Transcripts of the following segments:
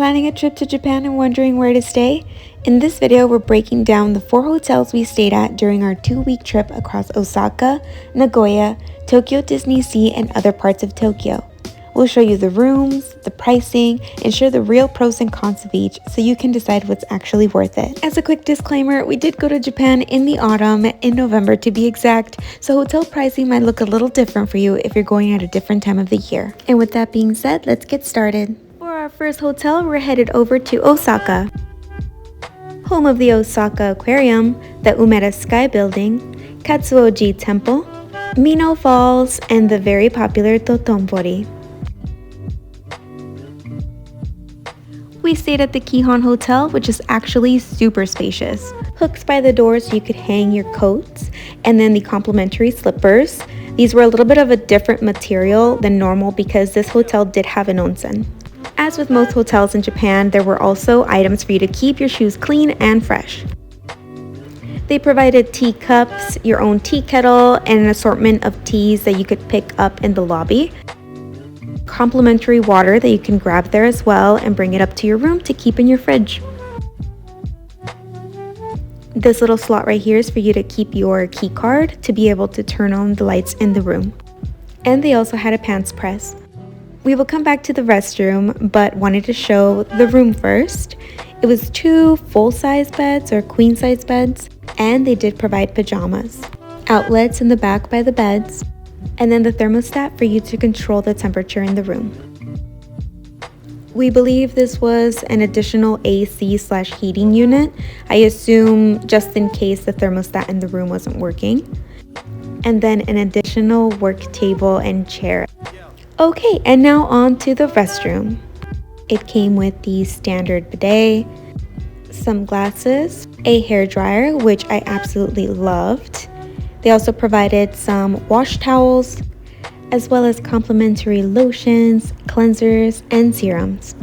Planning a trip to Japan and wondering where to stay? In this video, we're breaking down the 4 hotels we stayed at during our 2-week trip across Osaka, Nagoya, Tokyo Disney Sea, and other parts of Tokyo. We'll show you the rooms, the pricing, and share the real pros and cons of each so you can decide what's actually worth it. As a quick disclaimer, we did go to Japan in the autumn, in November to be exact, so hotel pricing might look a little different for you if you're going at a different time of the year. And with that being said, let's get started. For our first hotel, we're headed over to Osaka. Home of the Osaka Aquarium, the Umeda Sky Building, Katsuoji Temple, Mino Falls, and the very popular Totonbori. We stayed at the Kihon Hotel, which is actually super spacious. Hooks by the door so you could hang your coats, and then the complimentary slippers. These were a little bit of a different material than normal because this hotel did have an onsen. As with most hotels in Japan, there were also items for you to keep your shoes clean and fresh. They provided tea cups, your own tea kettle, and an assortment of teas that you could pick up in the lobby. Complimentary water that you can grab there as well and bring it up to your room to keep in your fridge. This little slot right here is for you to keep your key card to be able to turn on the lights in the room. And they also had a pants press. We will come back to the restroom, but wanted to show the room first. It was 2 full-size beds or queen-size beds, and they did provide pajamas. Outlets in the back by the beds, and then the thermostat for you to control the temperature in the room. We believe this was an additional AC/heating unit, I assume just in case the thermostat in the room wasn't working. And then an additional work table and chair. Okay, and now on to the restroom. It came with the standard bidet, some glasses, a hairdryer, which I absolutely loved. They also provided some wash towels, as well as complimentary lotions, cleansers, and serums.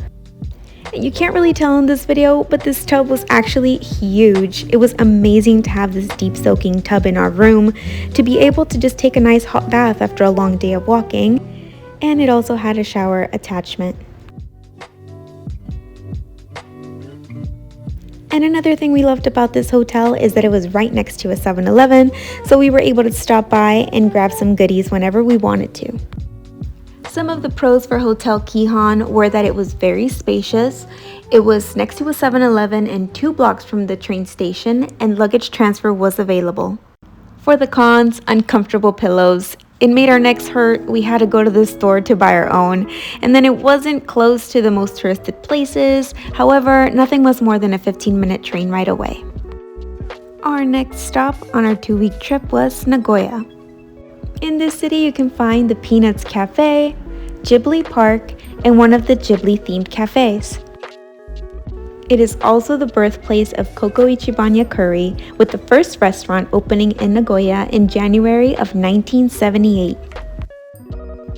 And you can't really tell in this video, but this tub was actually huge. It was amazing to have this deep soaking tub in our room, to be able to just take a nice hot bath after a long day of walking. And it also had a shower attachment. And another thing we loved about this hotel is that it was right next to a 7-Eleven, so we were able to stop by and grab some goodies whenever we wanted to. Some of the pros for Hotel Kihon were that it was very spacious. It was next to a 7-Eleven and 2 blocks from the train station, and luggage transfer was available. For the cons, uncomfortable pillows. It made our necks hurt. We had to go to the store to buy our own. And then it wasn't close to the most touristed places. However, nothing was more than a 15-minute train ride away. Our next stop on our 2-week trip was Nagoya. In this city, you can find the Peanuts Cafe, Ghibli Park, and one of the Ghibli-themed cafes. It is also the birthplace of Koko Ichibanya curry, with the first restaurant opening in Nagoya in January of 1978.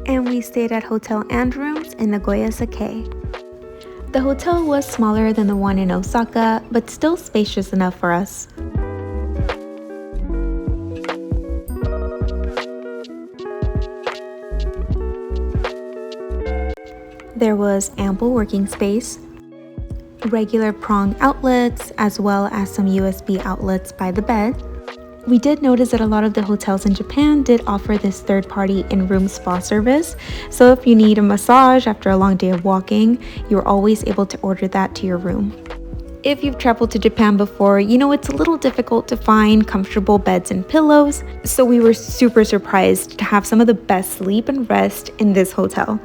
And we stayed at Hotel and Rooms in Nagoya Sake. The hotel was smaller than the one in Osaka, but still spacious enough for us. There was ample working space, regular prong outlets, as well as some USB outlets by the bed. We did notice that a lot of the hotels in Japan did offer this third-party in-room spa service, so if you need a massage after a long day of walking, you're always able to order that to your room. If you've traveled to Japan before, you know it's a little difficult to find comfortable beds and pillows, so we were super surprised to have some of the best sleep and rest in this hotel.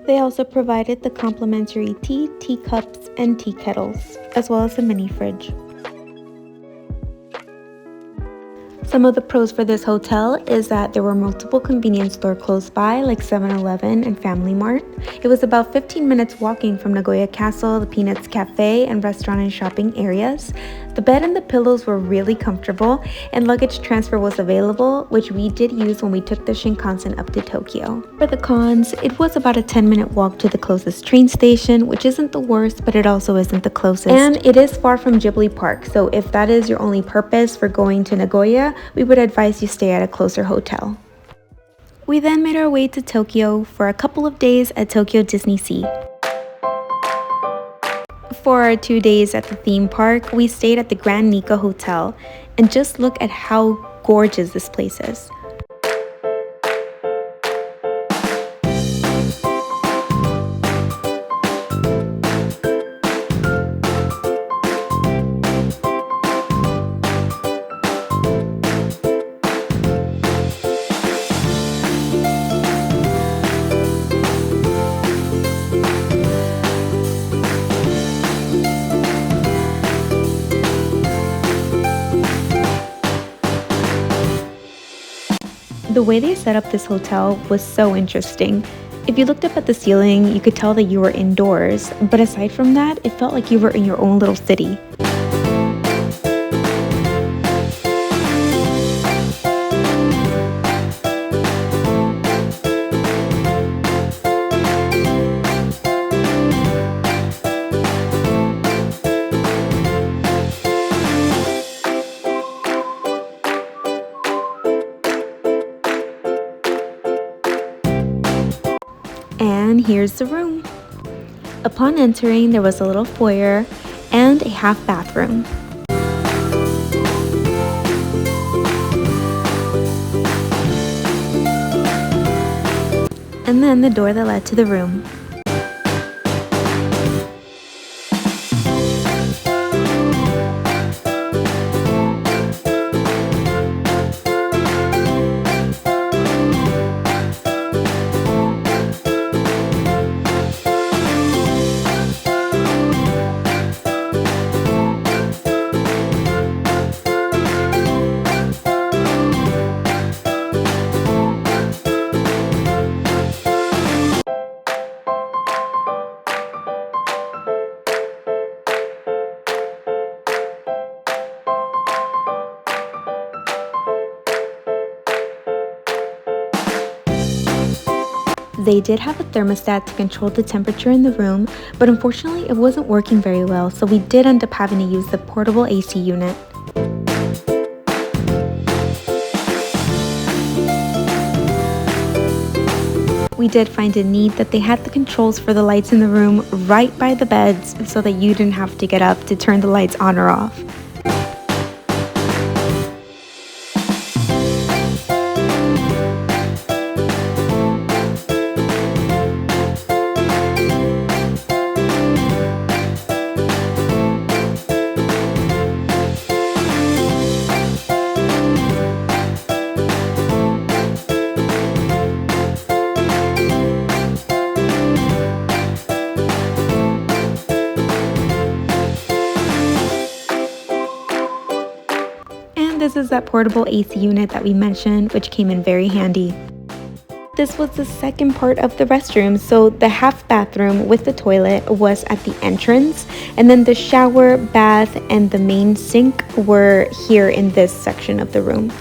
They also provided the complimentary tea, teacups, and tea kettles, as well as a mini fridge. Some of the pros for this hotel is that there were multiple convenience stores close by, like 7-Eleven and Family Mart. It was about 15 minutes walking from Nagoya Castle, the Peanuts Cafe, and restaurant and shopping areas. The bed and the pillows were really comfortable, and luggage transfer was available, which we did use when we took the Shinkansen up to Tokyo. For the cons, it was about a 10-minute walk to the closest train station, which isn't the worst, but it also isn't the closest. And it is far from Ghibli Park, so if that is your only purpose for going to Nagoya, we would advise you stay at a closer hotel. We then made our way to Tokyo for a couple of days at Tokyo Disney Sea. For our 2 days at the theme park, we stayed at the Grand Nikko Hotel, and just look at how gorgeous this place is. The way they set up this hotel was so interesting. If you looked up at the ceiling, you could tell that you were indoors, but aside from that, it felt like you were in your own little city. And here's the room. Upon entering, there was a little foyer and a half bathroom. And then the door that led to the room. They did have a thermostat to control the temperature in the room, but unfortunately it wasn't working very well, so we did end up having to use the portable AC unit. We did find it neat that they had the controls for the lights in the room right by the beds so that you didn't have to get up to turn the lights on or off. This is that portable AC unit that we mentioned, which came in very handy. This was the second part of the restroom, so the half bathroom with the toilet was at the entrance, and then the shower, bath, and the main sink were here in this section of the room.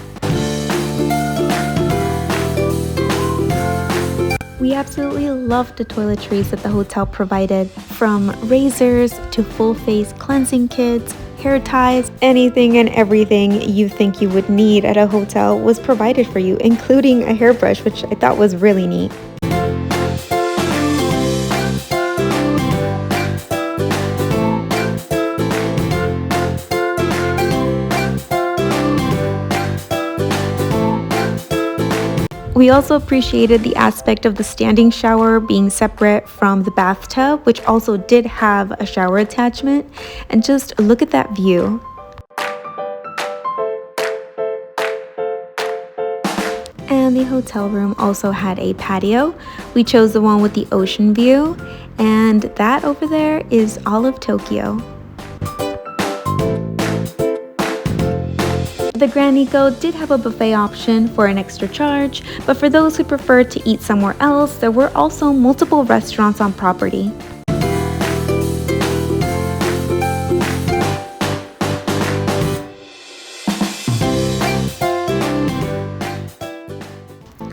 We absolutely loved the toiletries that the hotel provided, from razors to full face cleansing kits, hair ties, anything and everything you think you would need at a hotel was provided for you, including a hairbrush, which I thought was really neat. We also appreciated the aspect of the standing shower being separate from the bathtub, which also did have a shower attachment, and just look at that view. And the hotel room also had a patio. We chose the one with the ocean view, and that over there is all of Tokyo. The Grand Nikko did have a buffet option for an extra charge, but for those who preferred to eat somewhere else, there were also multiple restaurants on property.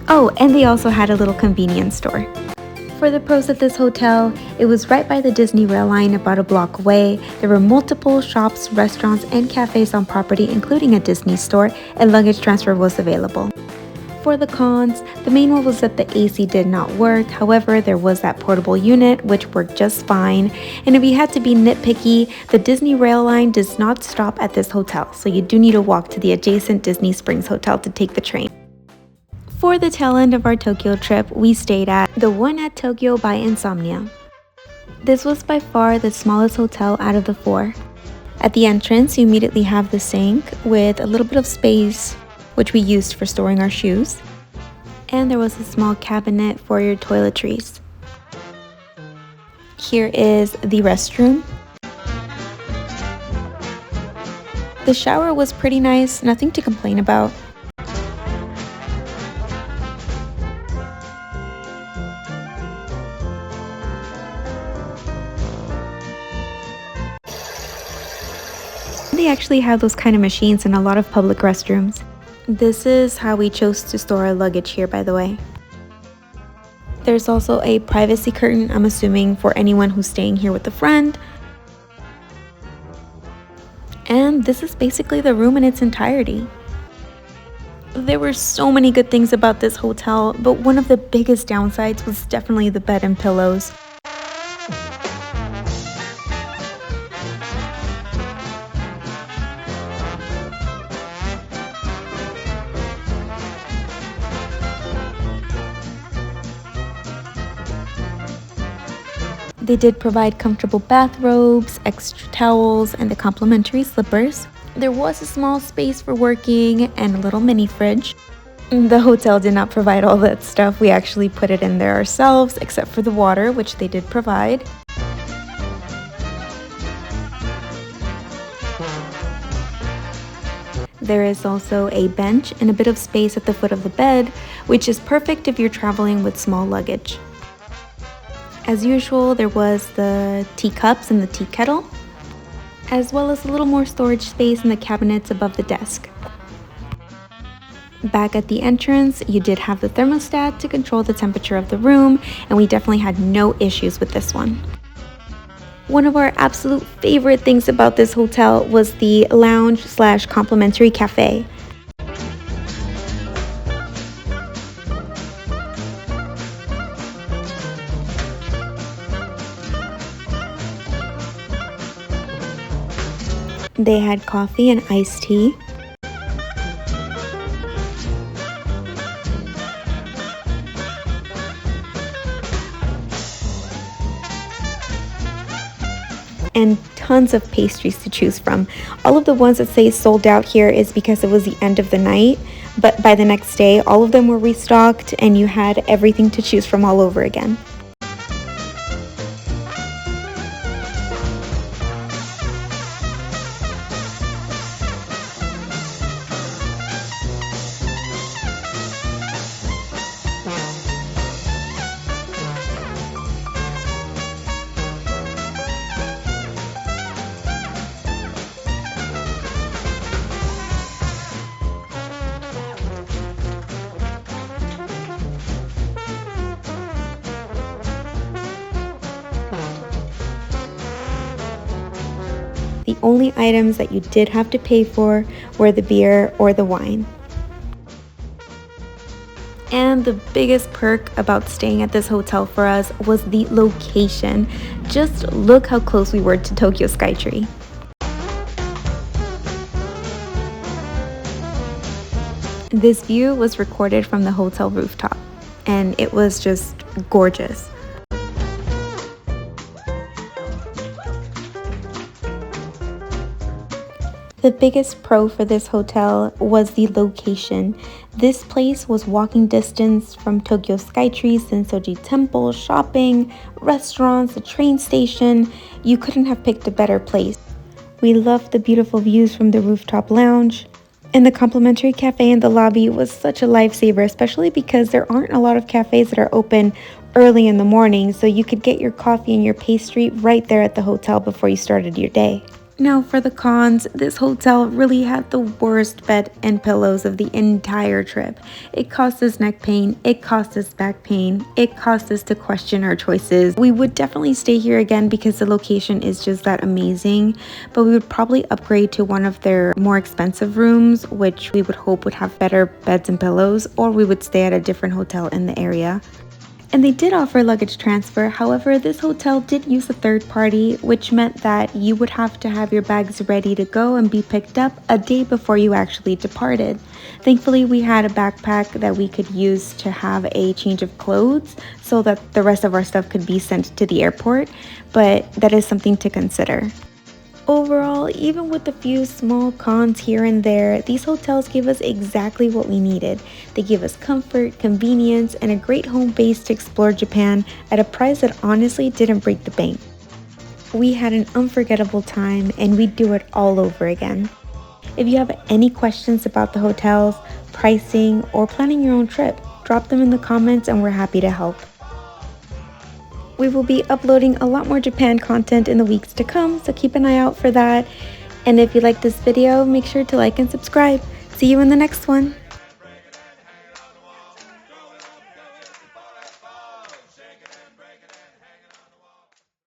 Oh, and they also had a little convenience store. For the pros at this hotel, it was right by the Disney rail line, about a block away. There were multiple shops, restaurants, and cafes on property, including a Disney store, and luggage transfer was available. For the cons, the main one was that the AC did not work. However, there was that portable unit which worked just fine. And if you had to be nitpicky, the Disney rail line does not stop at this hotel, so you do need to walk to the adjacent Disney Springs hotel to take the train. For the tail end of our Tokyo trip, we stayed at the one at Tokyo by Insomnia. This was by far the smallest hotel out of the 4. At the entrance, you immediately have the sink with a little bit of space, which we used for storing our shoes. And there was a small cabinet for your toiletries. Here is the restroom. The shower was pretty nice, nothing to complain about. They actually have those kind of machines in a lot of public restrooms. This is how we chose to store our luggage here, by the way. There's also a privacy curtain, I'm assuming for anyone who's staying here with a friend. And this is basically the room in its entirety. There were so many good things about this hotel, but one of the biggest downsides was definitely the bed and pillows. They did provide comfortable bathrobes, extra towels, and the complimentary slippers. There was a small space for working and a little mini fridge. The hotel did not provide all that stuff. We actually put it in there ourselves, except for the water, which they did provide. There is also a bench and a bit of space at the foot of the bed, which is perfect if you're traveling with small luggage. As usual, there was the teacups and the tea kettle, as well as a little more storage space in the cabinets above the desk. Back at the entrance, you did have the thermostat to control the temperature of the room, and we definitely had no issues with this one. One of our absolute favorite things about this hotel was the lounge/complimentary cafe. They had coffee and iced tea. And tons of pastries to choose from. All of the ones that say sold out here is because it was the end of the night, but by the next day, all of them were restocked and you had everything to choose from all over again. The only items that you did have to pay for were the beer or the wine. And the biggest perk about staying at this hotel for us was the location. Just look how close we were to Tokyo Skytree. This view was recorded from the hotel rooftop, and it was just gorgeous. The biggest pro for this hotel was the location. This place was walking distance from Tokyo Skytree, Sensoji Temple, shopping, restaurants, the train station. You couldn't have picked a better place. We loved the beautiful views from the rooftop lounge. And the complimentary cafe in the lobby was such a lifesaver, especially because there aren't a lot of cafes that are open early in the morning, so you could get your coffee and your pastry right there at the hotel before you started your day. Now for the cons, this hotel really had the worst bed and pillows of the entire trip. It caused us neck pain, it caused us back pain, it caused us to question our choices. We would definitely stay here again because the location is just that amazing, but we would probably upgrade to one of their more expensive rooms, which we would hope would have better beds and pillows, or we would stay at a different hotel in the area. And they did offer luggage transfer. However, this hotel did use a third party, which meant that you would have to have your bags ready to go and be picked up a day before you actually departed. Thankfully, we had a backpack that we could use to have a change of clothes so that the rest of our stuff could be sent to the airport, but that is something to consider. Overall, even with a few small cons here and there, these hotels gave us exactly what we needed. They gave us comfort, convenience, and a great home base to explore Japan at a price that honestly didn't break the bank. We had an unforgettable time and we'd do it all over again. If you have any questions about the hotels, pricing, or planning your own trip, drop them in the comments and we're happy to help. We will be uploading a lot more Japan content in the weeks to come, so keep an eye out for that. And if you like this video, make sure to like and subscribe. See you in the next one.